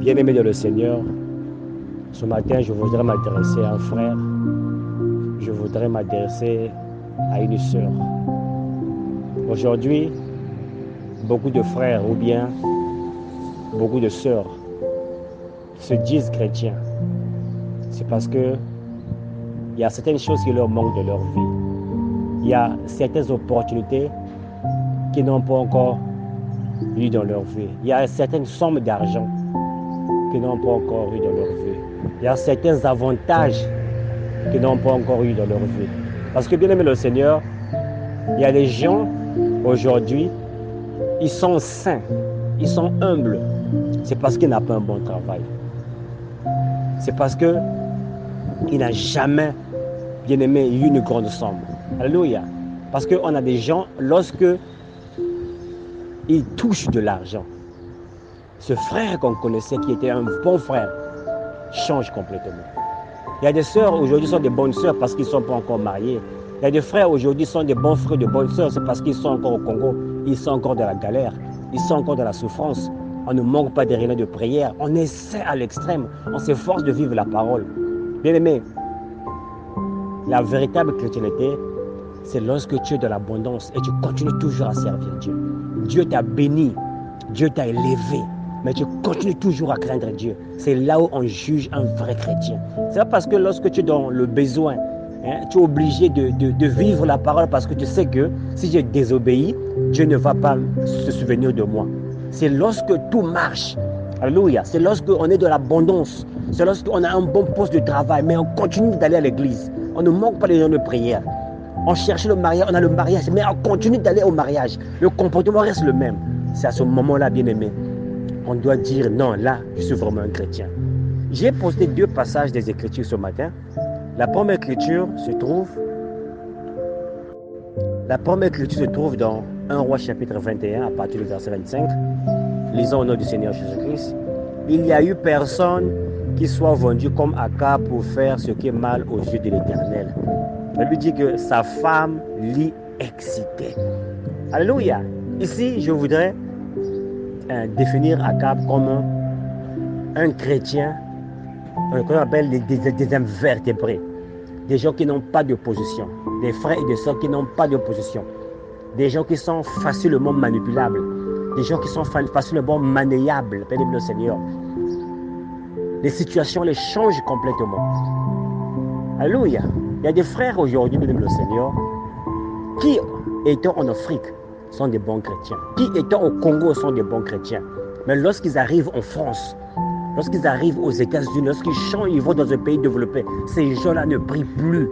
Bien-aimé dans le Seigneur, ce matin, je voudrais m'adresser à un frère, je voudrais m'adresser à une sœur. Aujourd'hui, beaucoup de frères ou bien beaucoup de sœurs se disent chrétiens. C'est parce que il y a certaines choses qui leur manquent de leur vie. Il y a certaines opportunités qu'ils n'ont pas encore eues dans leur vie. Il y a certaines sommes d'argent qu'ils n'ont pas encore eues dans leur vie. Il y a certains avantages qu'ils n'ont pas encore eu dans leur vie. Parce que bien aimé le Seigneur, il y a des gens aujourd'hui, ils sont saints, ils sont humbles. C'est parce qu'ils n'ont pas un bon travail. C'est parce qu'ils n'ont jamais, bien aimé, eu une grande somme. Alléluia. Parce qu'on a des gens, lorsque ils touchent de l'argent, ce frère qu'on connaissait, qui était un bon frère, change complètement. Il y a des sœurs aujourd'hui qui sont des bonnes sœurs parce qu'ils ne sont pas encore mariés. Il y a des frères aujourd'hui qui sont des bons frères, de bonnes sœurs, c'est parce qu'ils sont encore au Congo, ils sont encore dans la galère, ils sont encore dans la souffrance. On ne manque pas de réunions de prière, on essaie à l'extrême, on s'efforce de vivre la parole. Bien aimé, la véritable chrétienté, c'est lorsque tu es dans l'abondance et tu continues toujours à servir Dieu. Dieu t'a béni, Dieu t'a élevé, mais tu continues toujours à craindre Dieu. C'est là où on juge un vrai chrétien. C'est pas parce que lorsque tu es dans le besoin, tu es obligé de vivre la parole parce que tu sais que si je désobéis, Dieu ne va pas se souvenir de moi. C'est lorsque tout marche, alléluia, c'est lorsqu'on est dans l'abondance, c'est lorsqu'on a un bon poste de travail, mais on continue d'aller à l'église. On ne manque pas les gens de prière. On cherche le mariage, on a le mariage, mais on continue d'aller au mariage. Le comportement reste le même. C'est à ce moment-là, bien aimé, on doit dire non, là, je suis vraiment un chrétien. J'ai posté 2 passages des Écritures ce matin. La première écriture se trouve dans 1 Roi chapitre 21 à partir du verset 25. Lisons au nom du Seigneur Jésus-Christ. Il n'y a eu personne qui soit vendu comme Akab pour faire ce qui est mal aux yeux de l'Éternel. Elle lui dit que sa femme l'y excitait. Alléluia. Ici, je voudrais définir Akab comme un chrétien, qu'on appelle des invertébrés. Des gens qui n'ont pas de position. Des frères et des sœurs qui n'ont pas de position. Des gens qui sont facilement manipulables. Des gens qui sont facilement maniables. Béni le Seigneur. Les situations les changent complètement. Alléluia. Il y a des frères aujourd'hui, béni le Seigneur, qui étant en Afrique sont des bons chrétiens. Qui étant au Congo sont des bons chrétiens. Mais lorsqu'ils arrivent en France, lorsqu'ils arrivent aux États-Unis, lorsqu'ils changent, ils vont dans un pays développé, ces gens-là ne prient plus.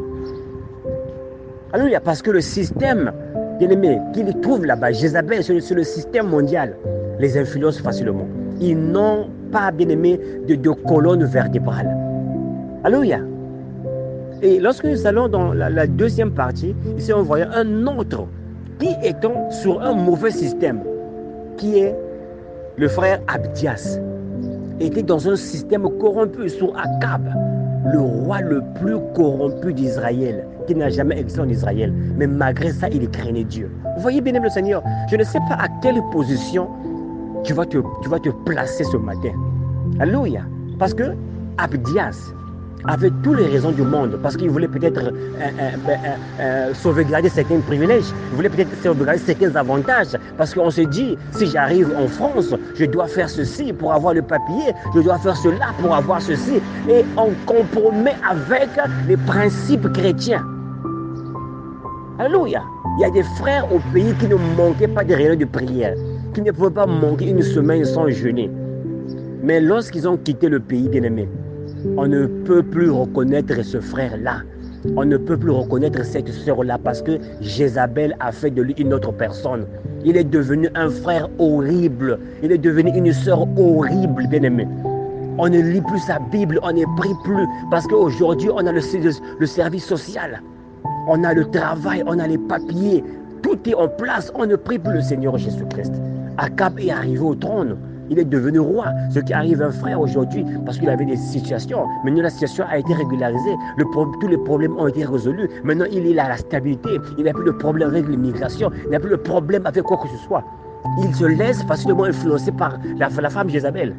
Alléluia, parce que le système, bien aimé, qu'ils trouvent là-bas, Jézabel, sur le système mondial, les influence facilement. Ils n'ont pas, bien aimé, de colonne vertébrale. Alléluia. Et lorsque nous allons dans la deuxième partie, ici on voit un autre qui étant sur un mauvais système, qui est le frère Abdias, était dans un système corrompu sur Akab, le roi le plus corrompu d'Israël, qui n'a jamais existé en Israël. Mais malgré ça, il craignait Dieu. Vous voyez, bien aimé le Seigneur, je ne sais pas à quelle position tu vas te placer ce matin. Alléluia. Parce que Abdias avait toutes les raisons du monde, parce qu'il voulait peut-être sauvegarder certains privilèges, il voulait peut-être sauvegarder certains avantages, parce qu'on se dit, si j'arrive en France, je dois faire ceci pour avoir le papier, je dois faire cela pour avoir ceci, et on compromet avec les principes chrétiens. Alléluia. Il y a des frères au pays qui ne manquaient pas de réunions de prière, qui ne pouvaient pas manquer une semaine sans jeûner. Mais lorsqu'ils ont quitté le pays, bien-aimé, on ne peut plus reconnaître ce frère-là. On ne peut plus reconnaître cette sœur-là parce que Jézabel a fait de lui une autre personne. Il est devenu un frère horrible. Il est devenu une sœur horrible, bien-aimé. On ne lit plus sa Bible, on ne prie plus parce qu'aujourd'hui, on a le service social. On a le travail, on a les papiers. Tout est en place, on ne prie plus le Seigneur Jésus-Christ. Akab est arrivé au trône. Il est devenu roi. Ce qui arrive à un frère aujourd'hui, parce qu'il avait des situations. Maintenant, la situation a été régularisée. Tous les problèmes ont été résolus. Maintenant, il a la stabilité. Il n'a plus de problème avec l'immigration. Il n'a plus de problème avec quoi que ce soit. Il se laisse facilement influencer par la femme Jézabel.